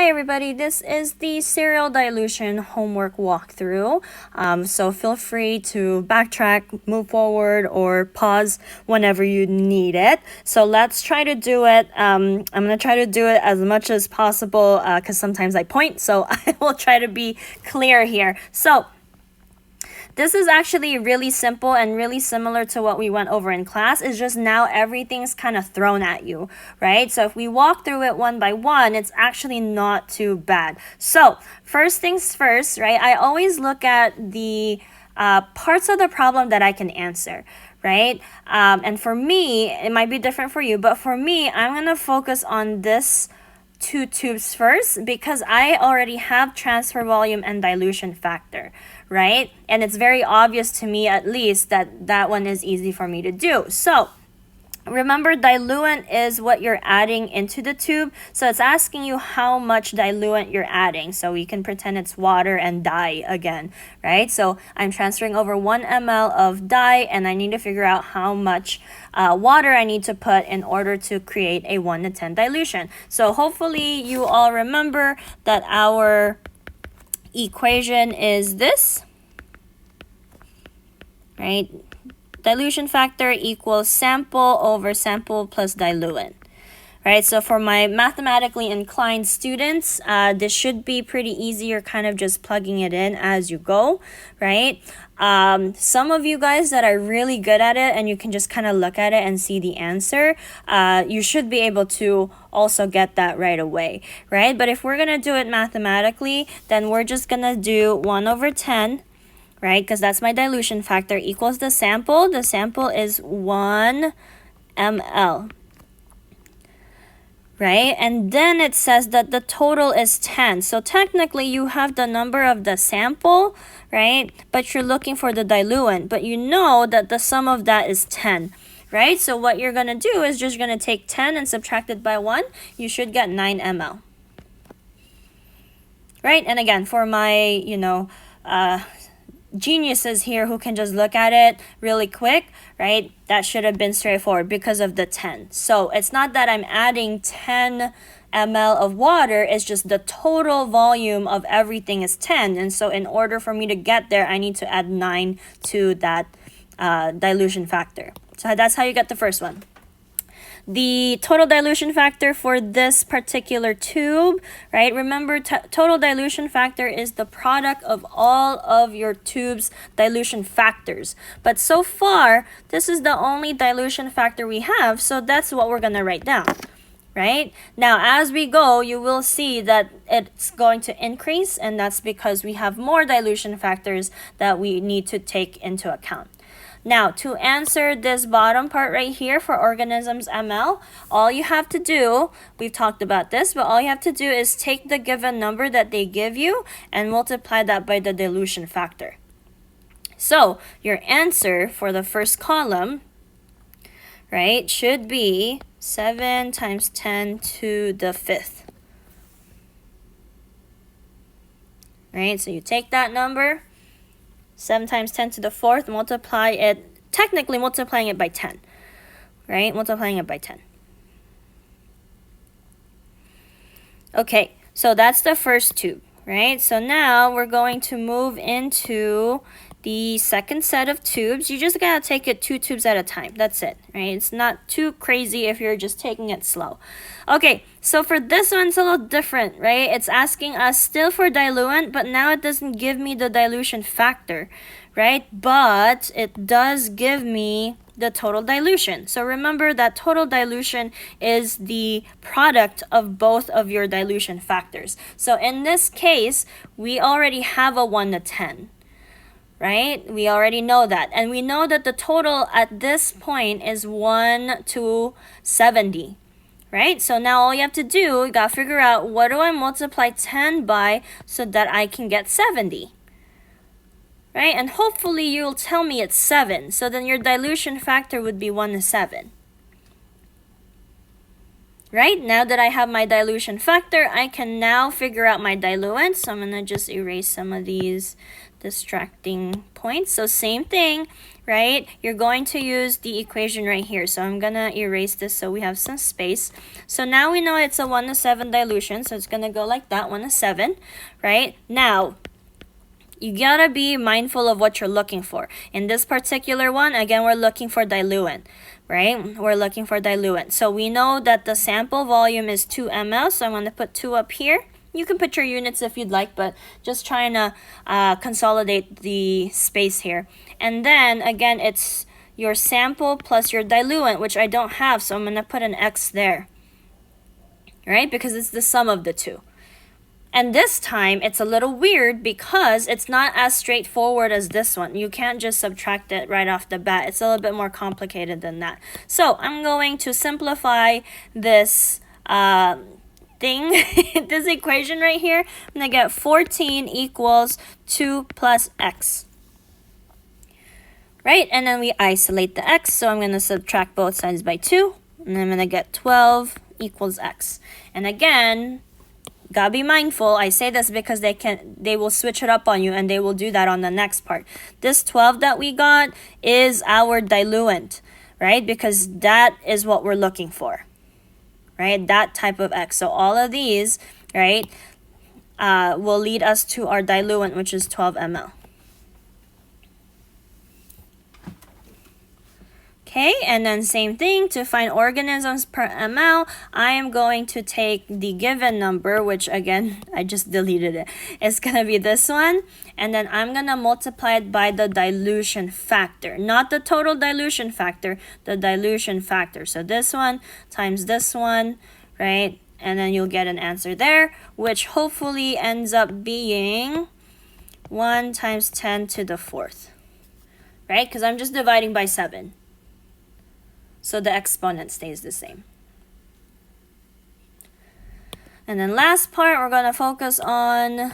Hi everybody, this is the serial dilution homework walkthrough. So feel free to backtrack, move forward, or pause whenever you need it. So let's try to do it. I'm going to try to do it as much as possible because sometimes I point, so I will try to be clear here. So this is actually really simple and really similar to what we went over in class. It's just now everything's kind of thrown at you, right? So if we walk through it one by one, it's actually not too bad. So first things first, right? I always look at the parts of the problem that I can answer, right? And for me, it might be different for you, but for me, I'm going to focus on this two tubes first because I already have transfer volume and dilution factor, right? And it's very obvious to me, at least, that that one is easy for me to do. So remember, diluent is what you're adding into the tube. So it's asking you how much diluent you're adding. So we can pretend it's water and dye again, right? So I'm transferring over 1 ml of dye, and I need to figure out how much water I need to put in order to create a 1 to 10 dilution. So hopefully you all remember that our equation is this, right? Dilution factor equals sample over sample plus diluent, right? So for my mathematically inclined students, this should be pretty easy. You're kind of just plugging it in as you go, right? Some of you guys that are really good at it and you can just kind of look at it and see the answer, you should be able to also get that right away, right? But if we're going to do it mathematically, then we're just going to do 1 over 10, right? Because that's my dilution factor, equals the sample. The sample is 1 ml, right? And then it says that the total is 10. So technically you have the number of the sample, right? But you're looking for the diluent. But you know that the sum of that is 10. Right? So what you're going to do is just going to take 10 and subtract it by 1. You should get 9 ml. Right? And again, for my, geniuses here who can just look at it really quick, right? That should have been straightforward because of the 10. So it's not that I'm adding 10 ml of water, it's just the total volume of everything is 10. And so in order for me to get there, I need to add 9 to that dilution factor. So that's how you get the first one. The total dilution factor for this particular tube, right? Remember, total dilution factor is the product of all of your tube's dilution factors. But so far, this is the only dilution factor we have, so that's what we're going to write down, right? Now, as we go, you will see that it's going to increase, and that's because we have more dilution factors that we need to take into account. Now, to answer this bottom part right here for organisms ml, all you have to do, we've talked about this, but all you have to do is take the given number that they give you and multiply that by the dilution factor. So, your answer for the first column, right, should be 7 times 10 to the 5th. Right, so you take that number, 7 times 10 to the 4th, multiply it, technically multiplying it by 10, right? Multiplying it by 10. Okay, so that's the first tube, right? So now we're going to move into the second set of tubes. You just gotta take it 2 tubes at a time. That's it, right? It's not too crazy if you're just taking it slow. Okay, so for this one, it's a little different, right? It's asking us still for diluent, but now it doesn't give me the dilution factor, right? But it does give me the total dilution. So remember that total dilution is the product of both of your dilution factors. So in this case, we already have a 1 to 10. Right? We already know that. And we know that the total at this point is 1 to 70. Right? So now all you have to do, you gotta figure out what do I multiply 10 by so that I can get 70. Right? And hopefully you'll tell me it's 7. So then your dilution factor would be 1 to 7. Right, now that I have my dilution factor, I can now figure out my diluent. So I'm going to just erase some of these distracting points. So same thing, right? You're going to use the equation right here. So I'm going to erase this so we have some space. So now we know it's a 1:7 dilution. So it's going to go like that, 1:7, right? Now, you gotta be mindful of what you're looking for. In this particular one, again, we're looking for diluent, right? We're looking for diluent. So we know that the sample volume is 2 ml, so I'm gonna put 2 up here. You can put your units if you'd like, but just trying to consolidate the space here. And then, again, it's your sample plus your diluent, which I don't have, so I'm gonna put an X there, right? Because it's the sum of the two. And this time, it's a little weird because it's not as straightforward as this one. You can't just subtract it right off the bat. It's a little bit more complicated than that. So I'm going to simplify this thing, this equation right here. I'm going to get 14 equals 2 plus x. Right? And then we isolate the x. So I'm going to subtract both sides by 2. And I'm going to get 12 equals x. And again, gotta be mindful. I say this because they will switch it up on you, and they will do that on the next part. This 12 that we got is our diluent, right? Because that is what we're looking for, right? That type of X. So all of these, right, will lead us to our diluent, which is 12 ml. Okay, and then same thing, to find organisms per ml, I am going to take the given number, which again, I just deleted it. It's going to be this one, and then I'm going to multiply it by the dilution factor. Not the total dilution factor, the dilution factor. So this one times this one, right? And then you'll get an answer there, which hopefully ends up being 1 times 10 to the 4th, right? Because I'm just dividing by 7. So the exponent stays the same. And then last part, we're going to focus on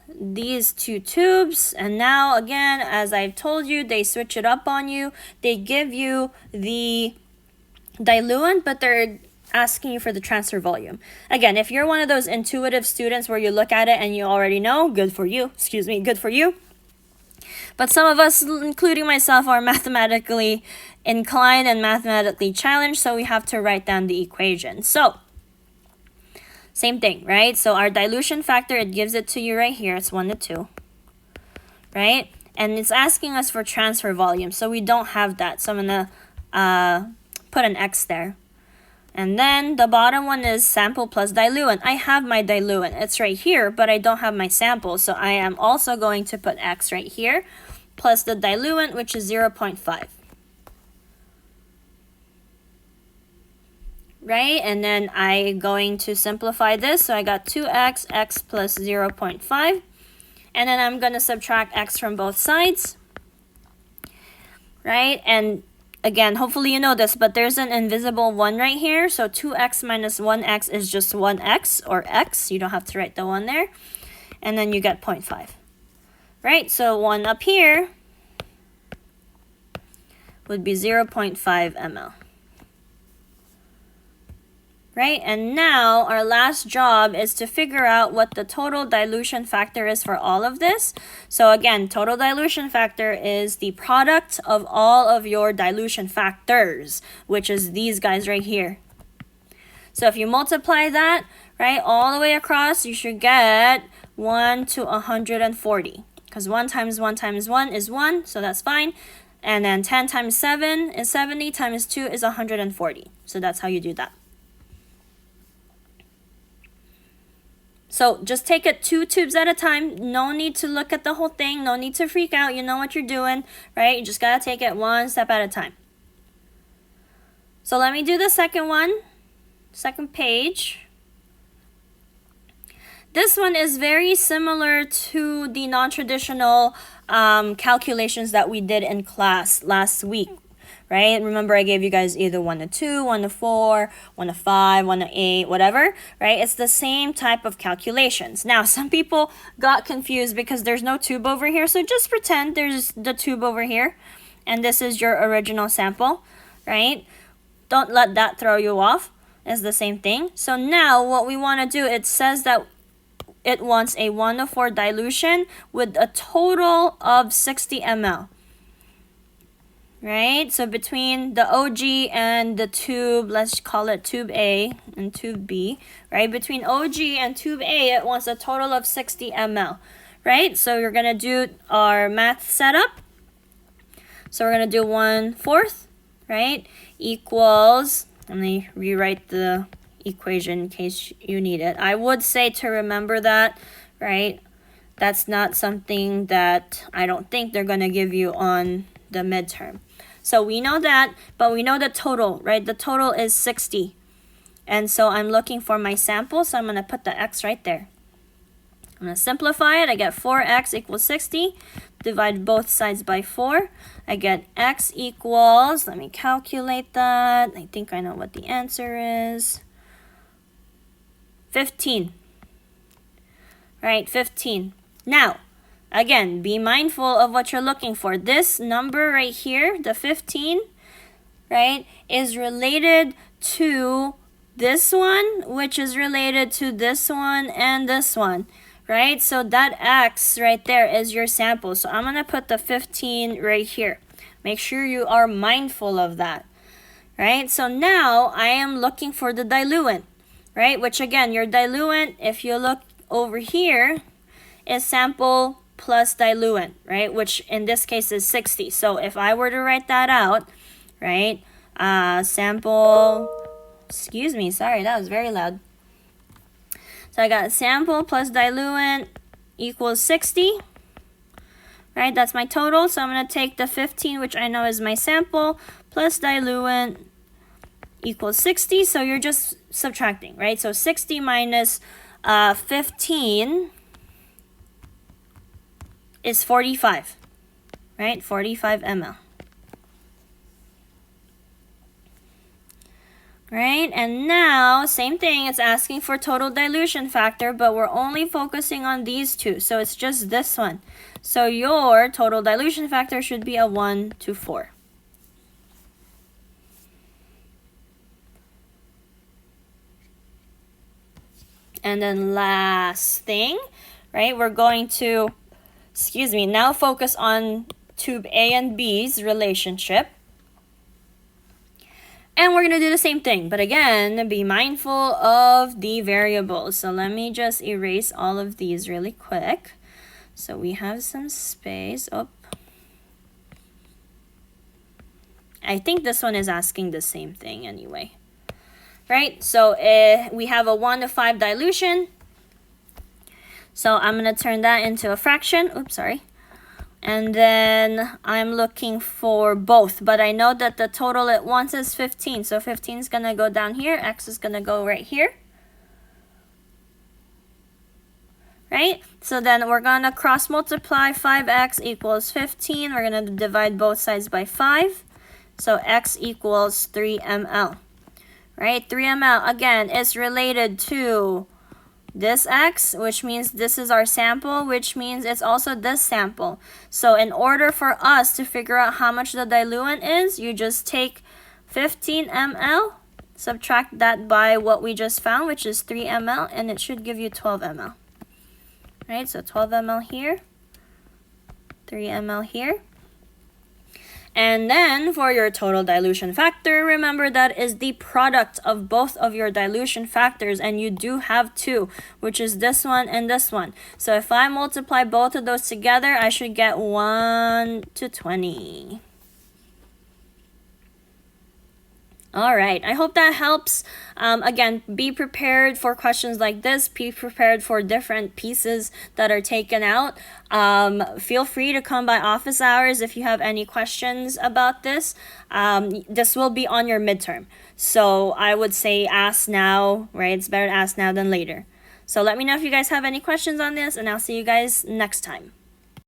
these 2 tubes. And now, again, as I've told you, they switch it up on you. They give you the diluent, but they're asking you for the transfer volume. Again, if you're one of those intuitive students where you look at it and you already know, good for you. Excuse me, good for you. But some of us, including myself, are mathematically inclined and mathematically challenged, so we have to write down the equation. So, same thing, right? So our dilution factor, it gives it to you right here. It's 1 to 2, right? And it's asking us for transfer volume, so we don't have that. So I'm going to put an X there. And then the bottom one is sample plus diluent. I have my diluent. It's right here, but I don't have my sample. So I am also going to put X right here, plus the diluent, which is 0.5. Right? And then I'm going to simplify this. So I got 2x, x plus 0.5. And then I'm going to subtract x from both sides. Right? And again, hopefully you know this, but there's an invisible 1 right here. So 2x minus 1x is just 1x, or x. You don't have to write the 1 there. And then you get 0.5. Right? So 1 up here would be 0.5 ml. Right? And now our last job is to figure out what the total dilution factor is for all of this. So again, total dilution factor is the product of all of your dilution factors, which is these guys right here. So if you multiply that, right, all the way across, you should get 1 to 140. Because 1 times 1 times 1 is 1, so that's fine. And then 10 times 7 is 70, times 2 is 140. So that's how you do that. So just take it 2 tubes at a time. No need to look at the whole thing. No need to freak out. You know what you're doing, right? You just got to take it 1 step at a time. So let me do the second one, second page. This one is very similar to the non-traditional calculations that we did in class last week. Right? Remember, I gave you guys either 1 to 2, 1 to 4, 1 to 5, 1 to 8, whatever, right? It's the same type of calculations. Now, some people got confused because there's no tube over here, so just pretend there's the tube over here, and this is your original sample, right? Don't let that throw you off, is the same thing. So now what we want to do, it says that it wants a 1:4 dilution with a total of 60 ml. Right? So between the OG and the tube, let's call it tube A and tube B, right? Between OG and tube A, it wants a total of 60 ml, right? So we're going to do our math setup. So we're going to do 1/4, right? Equals, let me rewrite the equation in case you need it. I would say to remember that, right? That's not something that I don't think they're going to give you on the midterm. So we know that, but we know the total, right? The total is 60. And so I'm looking for my sample, so I'm going to put the x right there. I'm going to simplify it. I get 4x equals 60. Divide both sides by 4. I get x equals, let me calculate that. I think I know what the answer is. 15. Right, 15. Now, again, be mindful of what you're looking for. This number right here, the 15, right, is related to this one, which is related to this one and this one, right? So that x right there is your sample. So I'm going to put the 15 right here. Make sure you are mindful of that, right? So now I am looking for the diluent, right? Which again, your diluent, if you look over here, is sample plus diluent, right? Which in this case is 60. So if I were to write that out, right? Sample, excuse me, sorry, that was very loud. So I got sample plus diluent equals 60, right? That's my total. So I'm going to take the 15, which I know is my sample, plus diluent equals 60. So you're just subtracting, right? So 60 minus 15 is 45, right? 45 ml. Right? And now, same thing, it's asking for total dilution factor, but we're only focusing on these two. So it's just this one. So your total dilution factor should be a 1:4. And then last thing, right? We're going to, now focus on tube A and B's relationship. And we're going to do the same thing, but again, be mindful of the variables. So let me just erase all of these really quick. So we have some space. Oh, I think this one is asking the same thing anyway. Right? So we have a 1:5 dilution. So I'm going to turn that into a fraction. Oops, sorry. And then I'm looking for both, but I know that the total it wants is 15. So 15 is going to go down here. X is going to go right here. Right? So then we're going to cross multiply. 5x equals 15. We're going to divide both sides by 5. So x equals 3 ml. Right? 3 ml, again, is related to this x, which means this is our sample, which means it's also this sample. So in order for us to figure out how much the diluent is, you just take 15 ml, subtract that by what we just found, which is 3 ml, and it should give you 12 ml. Right, so 12 ml here, 3 ml here. And then for your total dilution factor, remember that is the product of both of your dilution factors, and you do have two, which is this one and this one. So if I multiply both of those together, I should get 1:20. All right, I hope that helps. Again, be prepared for questions like this. Be prepared for different pieces that are taken out. Feel free to come by office hours if you have any questions about this. This will be on your midterm. So I would say ask now, right? It's better to ask now than later. So let me know if you guys have any questions on this, and I'll see you guys next time.